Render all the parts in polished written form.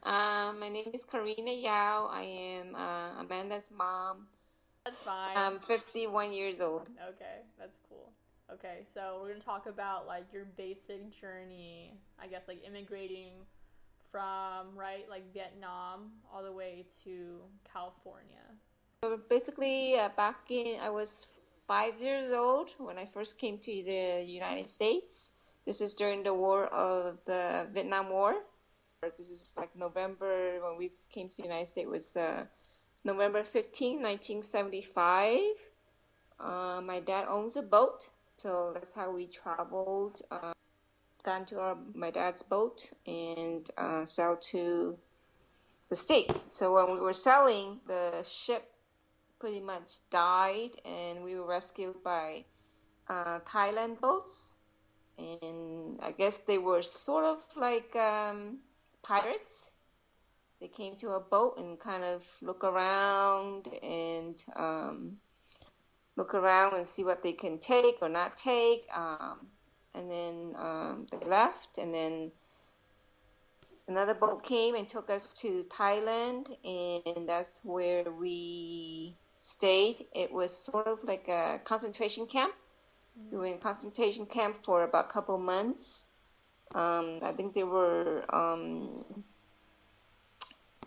My name is Karina Yao. I am Amanda's mom. That's fine. I'm 51 years old. Okay, that's cool. Okay, so we're gonna talk about like your basic journey, I guess like immigrating from right like Vietnam all the way to California. So basically, I was 5 years old when I first came to the United States. This is during the war of the Vietnam War. This is like November when we came to the United States was November 15, 1975. My dad owns a boat, so that's how we traveled. Got into my dad's boat and sailed to the States. So when we were sailing, the ship pretty much died, and we were rescued by Thailand boats. And I guess they were sort of like pirates. They came to a boat and kind of look around and see what they can take or not take. And then they left, and then another boat came and took us to Thailand, and that's where we stayed. It was sort of like a concentration camp. We were in concentration camp for about a couple months. I think they were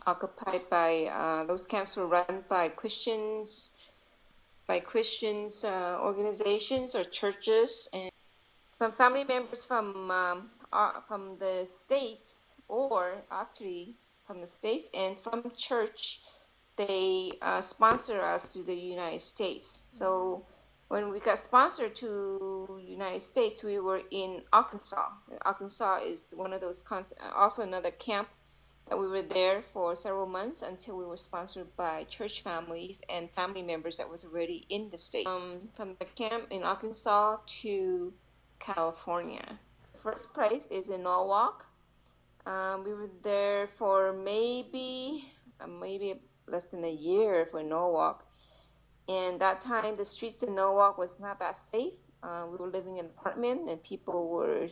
occupied by those camps were run by Christians organizations or churches, and some family members from the States, or actually from the States and from church, they sponsor us to the United States. So when we got sponsored to United States, we were in Arkansas. Arkansas is one of those also another camp that we were there for several months until we were sponsored by church families and family members that was already in the state. From the camp in Arkansas to California. The first place is in Norwalk. We were there for maybe less than a year for Norwalk. And that time, the streets in Norwalk was not that safe. We were living in an apartment, and people were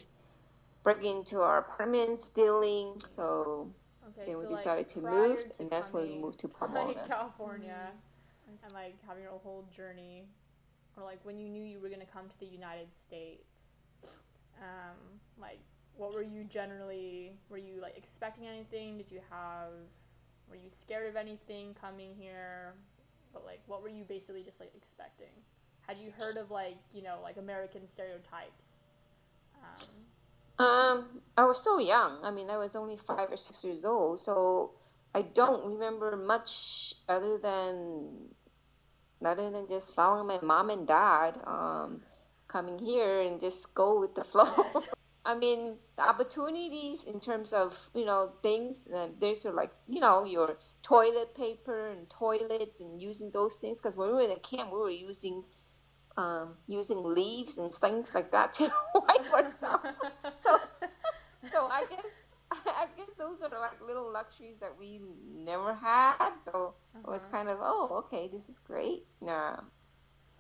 breaking into our apartment, stealing. So Okay, then we so like decided to prior move, to and that's when we coming moved to to Pomona. like California and like having your whole journey, or like when you knew you were gonna come to the United States, um, like what were you generally? Were you like expecting anything? Were you scared of anything coming here? But like, what were you basically just like expecting? Had you heard of like like American stereotypes? Um, I was so young. I mean, I was only 5 or 6 years old, so I don't remember much other than just following my mom and dad, coming here and just go with the flow. yes. I mean, the opportunities in terms of, things, there's like, your toilet paper and toilets and using those things. Because when we were in the camp, we were using leaves and things like that to wipe ourselves. So, so I guess those are like little luxuries that we never had. So it was Uh-huh. kind of, oh, okay, this is great. Nah,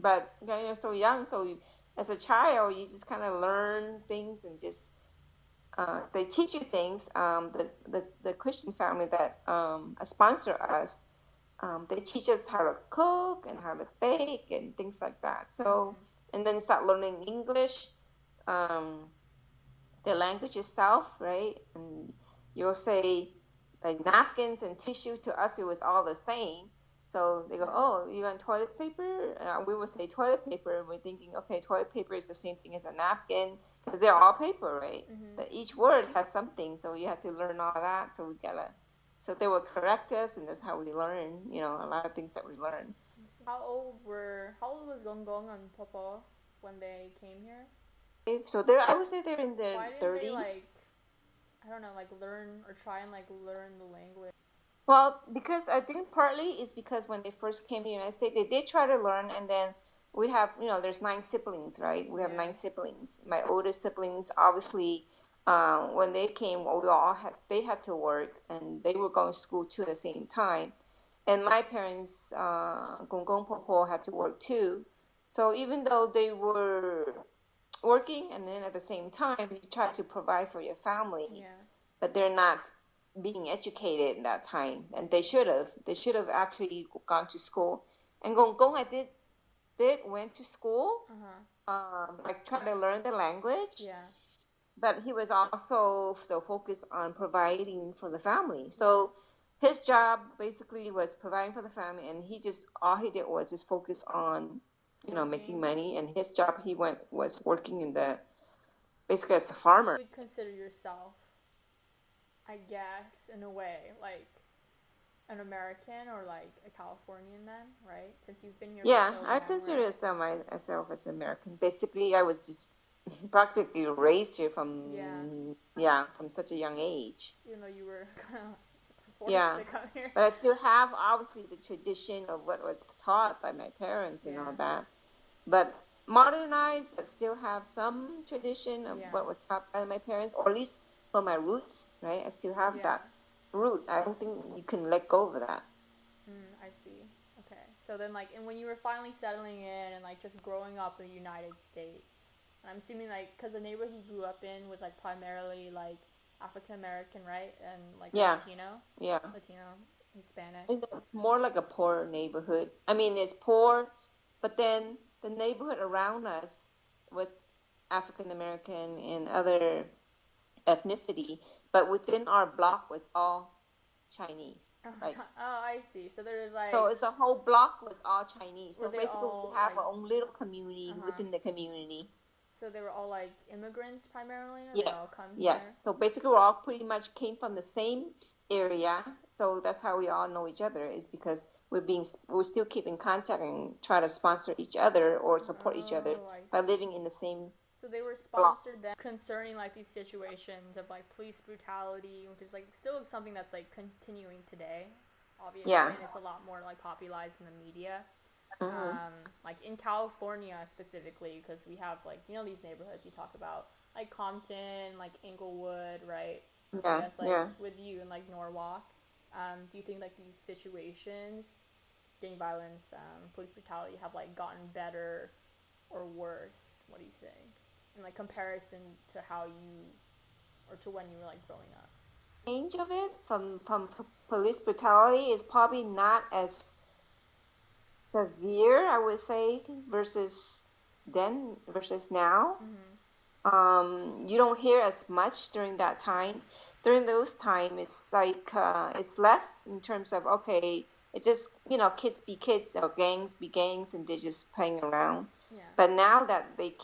but you're so young, so as a child, you just kind of learn things and just they teach you things. The Christian family that sponsor us, they teach us how to cook and how to bake and things like that. So, Mm-hmm. and then start learning English, um, the language itself, right? And you'll say like napkins and tissue, to us it was all the same. So they go, oh, you want toilet paper? We would say toilet paper, and we're thinking, okay, toilet paper is the same thing as a napkin because they're all paper, right? Mm-hmm. But each word has something, so you have to learn all that. So they would correct us, and that's how we learn. A lot of things that we learn. How old was Gong Gong and Popo when they came here? So I would say they're in their Why didn't they like, thirties. I don't know, like learn or try and like learn the language? Well, because I think partly is because when they first came to the United States, they did try to learn, and then we have, there's 9 siblings, right? We have Yeah. 9 siblings. My oldest siblings, obviously, when they came, well, they had to work, and they were going to school too at the same time. And my parents, Gong Gong Popo, had to work too. So even though they were working, and then at the same time, you try to provide for your family, Yeah. but they're not. being educated in that time, and they should have actually gone to school. And Gong Gong, I did went to school, Uh-huh. like trying to learn the language, Yeah. but he was also so focused on providing for the family. Yeah. So his job basically was providing for the family, and he just all he did was just focus on, making Working. money. And his job he went was working in the basically as a farmer. You would consider yourself, I guess, in a way, like an American or like a Californian then, right? Since you've been here for Yeah, so I long, consider right? myself as American. Basically, I was just practically raised here Yeah. from such a young age. Even though you were kind of forced Yeah, to come here. but I still have obviously the tradition of what was taught by my parents and all Yeah. that. But modernized, but still have some tradition of Yeah. what was taught by my parents, or at least for my roots, right? I still have Yeah. that root. I don't think you can let go of that. I see. Okay. So then, like, and when you were finally settling in and like just growing up in the United States, and I'm assuming like because the neighborhood you grew up in was like primarily like African American, right, and like Yeah, yeah. Latino, Hispanic. It's more like a poor neighborhood. I mean, it's poor, but then the neighborhood around us was African American and other ethnicity, but within our block was all Chinese. Oh, Like, I see. So there was so like, it's a whole block was all Chinese. were So they basically, we all have like, our own little community uh-huh. within the community. So they were all like immigrants primarily, or they all Yes, come here? yes. So basically, we all pretty much came from the same area. So that's how we all know each other is because we still keep in contact and try to sponsor each other or support each other Oh, I by see. living in the same So they were block. sponsored then concerning like these situations of like police brutality, which is like still something that's like continuing today, obviously, Yeah. and it's a lot more like popularized in the media. Hmm. Like in California specifically, because we have like these neighborhoods you talk about, like Compton, like Inglewood, right? I Yeah, guess like yeah. with you and like Norwalk, do you think like these situations, gang violence, police brutality, have like gotten better or worse? What do you think? In like comparison to how you or to when you were like growing up? Range of it from police brutality is probably not as severe, I would say, versus then versus now. Mm-hmm. You don't hear as much during that time. During those time, it's like it's less in terms of okay, it's just kids be kids or gangs be gangs, and they're just playing around. Yeah. But now that they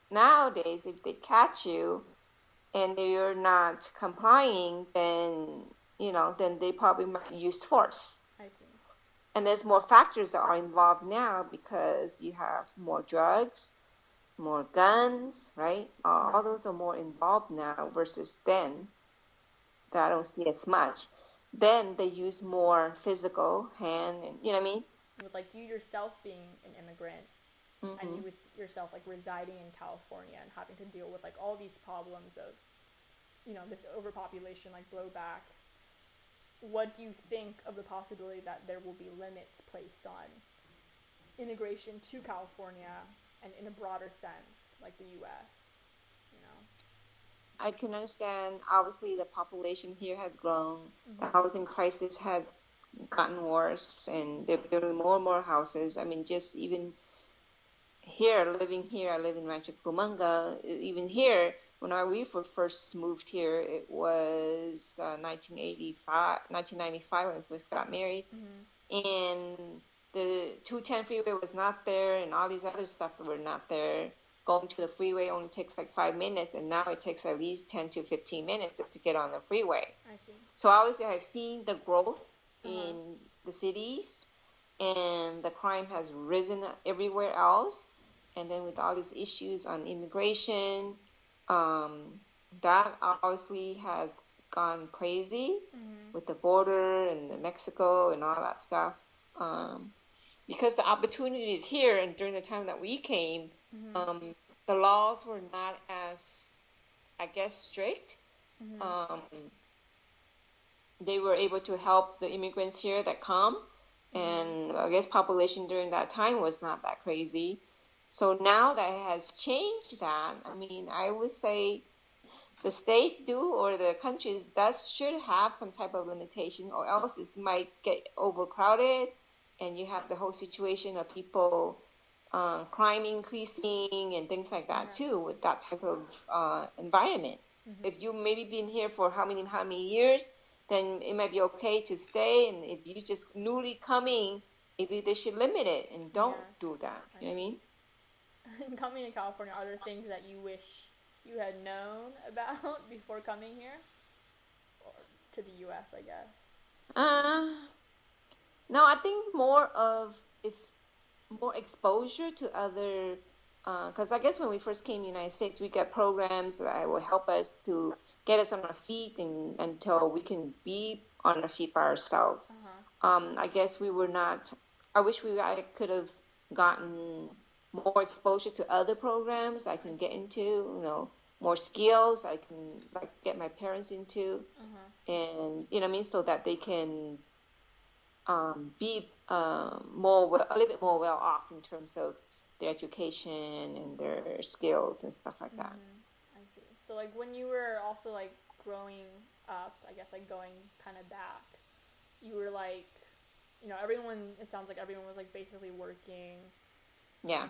nowadays, if they catch you and you're not complying, then they probably might use force. I see. And there's more factors that are involved now because you have more drugs, more guns, right? All Mm-hmm. those are more involved now versus then that I don't see as much. Then they use more physical hand, and you know what I mean? With like you yourself being an immigrant and Hmm. you yourself like residing in California and having to deal with like all these problems of this overpopulation like blowback, what do you think of the possibility that there will be limits placed on immigration to California and in a broader sense like the US, you know? I can understand. Obviously, the population here has grown. The Mm-hmm. housing crisis has gotten worse, and they're building more and more houses. I mean, just even here, living here, I live in Rancho Cucamonga. Even here, when we first moved here, it was 1985, 1995 when we first got married. Mm-hmm. And the 210 freeway was not there, and all these other stuff were not there. Going to the freeway only takes like 5 minutes, and now it takes at least 10 to 15 minutes just to get on the freeway. I see. So obviously, I've seen the growth Uh-huh. in the cities, and the crime has risen everywhere else. And then with all these issues on immigration, um, that obviously has gone crazy Mm-hmm. with the border and the Mexico and all that stuff. Um, because the opportunities here and during the time that we came, Mm-hmm. um, the laws were not as, I guess, strict. Mm-hmm. Um, they were able to help the immigrants here that come, Mm-hmm. and I guess population during that time was not that crazy. So now that has changed that. I mean, I would say the state do or the countries does should have some type of limitation, or else it might get overcrowded, and you have the whole situation of people, crime increasing and things like that Yeah. too with that type of environment. Mm-hmm. If you maybe been here for how many years, then it might be okay to stay, and if you just newly coming, maybe they should limit it and don't Yeah, do that. I You know what I mean? see. And coming to California, are there things that you wish you had known about before coming here? Or to the US, I guess. Uh, no, I think more of if more exposure to other, because I guess when we first came to the United States, we got programs that will help us to get us on our feet and until we can be on our feet by ourselves. Uh-huh. I guess we were not. I wish I could have gotten more exposure to other programs I I can get see. into. More skills I can like get my parents into, Uh-huh. and you know what I mean, so that they can be a little bit more well off in terms of their education and their skills and stuff like that. Mm-hmm. I see. So like when you were also like growing up, I guess like going kind of back, you were like, everyone. It sounds like everyone was like basically working, Yeah,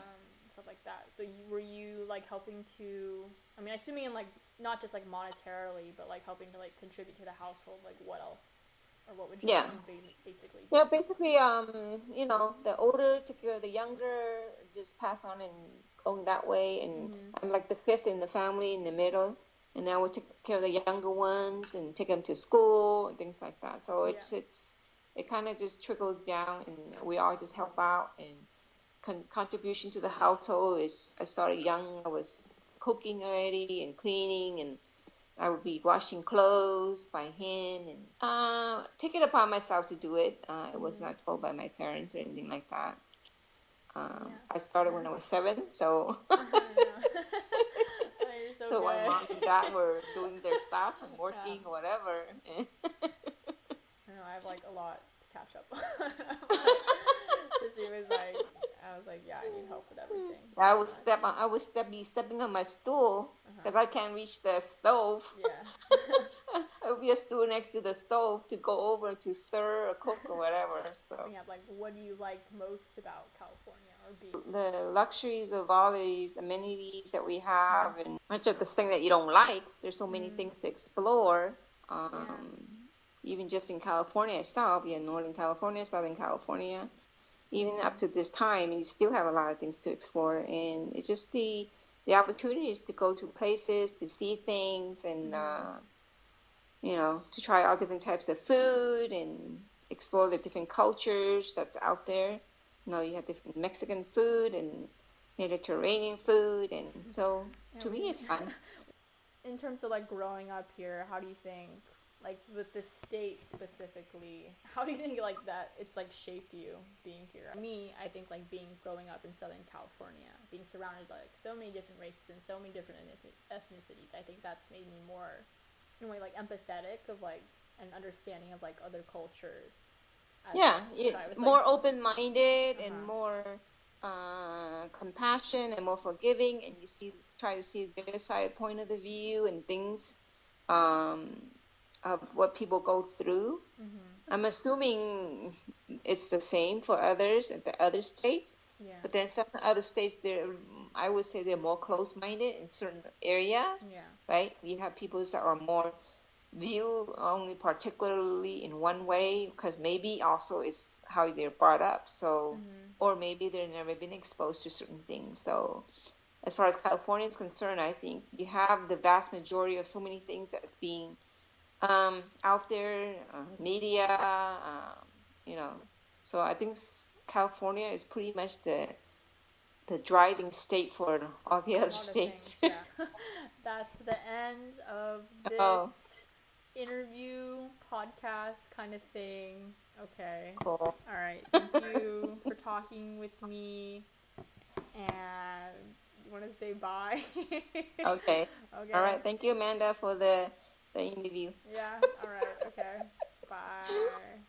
stuff like that. So were you like helping to? I mean, assuming in like not just like monetarily, but like helping to like contribute to the household. Like what else, or what would your yeah. mom basically do? Yeah, basically, the older took care of the younger, just pass on and going that way. And Mm-hmm. I'm like the fifth in the family in the middle. And now we take care of the younger ones and take them to school and things like that. So Yeah. it kind of just trickles down, and we all just help out. And contribution to the household is, I started young. I was cooking already and cleaning, and I would be washing clothes by hand and take it upon myself to do it. I was Mm-hmm. not told by my parents or anything like that. I started Yeah. when I was 7, so I know. Oh, you're so so while mom and dad good. were doing their stuff and Yeah. working or whatever. I know I have like a lot to catch up on. But Sissy was like, I was like, yeah, I need help with everything I pretty would much. be stepping on my stool Uh huh. because I can't reach the stove. Yeah. There would be a stool next to the stove to go over to stir or cook or whatever. So Yeah, like what do you like most about California or being? the luxuries of all these amenities that we have, and much of the thing that you don't like. There's so many Mm-hmm. things to explore. Yeah. Um, Even just in California itself, yeah, Northern California, Southern California, even up Mm-hmm. to this time, you still have a lot of things to explore, and it's just the opportunities to go to places, to see things, and Mm-hmm. to try all different types of food and explore the different cultures that's out there. You have different Mexican food and Mediterranean food, and so Yeah, to me, it's fun. in terms of like growing up here, how do you think, like with the state specifically, how do you think like that it's like shaped you being here? Me, I think like growing up in Southern California, being surrounded by like so many different races and so many different ethnicities, I think that's made me more, in a way, like empathetic of like an understanding of like other cultures. As Yeah, like if I it's was like, more open-minded uh and huh, more compassion and more forgiving, and you try to see their side point of the view and things um, of what people go through. mm-hmm, I'm assuming it's the same for others at the other states, yeah, but then some other states, I would say they're more close-minded in certain areas, yeah, right? You have people that are more view only particularly in one way because maybe also it's how they're brought up. So, mm-hmm, or maybe they've never been exposed to certain things. So, as far as California is concerned, I think you have the vast majority of so many things that's being out there, media, you know. So I think California is pretty much the driving state for all the a other lot of states. things, yeah. That's the end of Oh, this interview podcast kind of thing. Okay. cool. All right. Thank you for talking with me. And you want to say bye? Okay. All Okay. right. Thank you, Amanda, for the interview. Yeah. All right. Okay. Bye.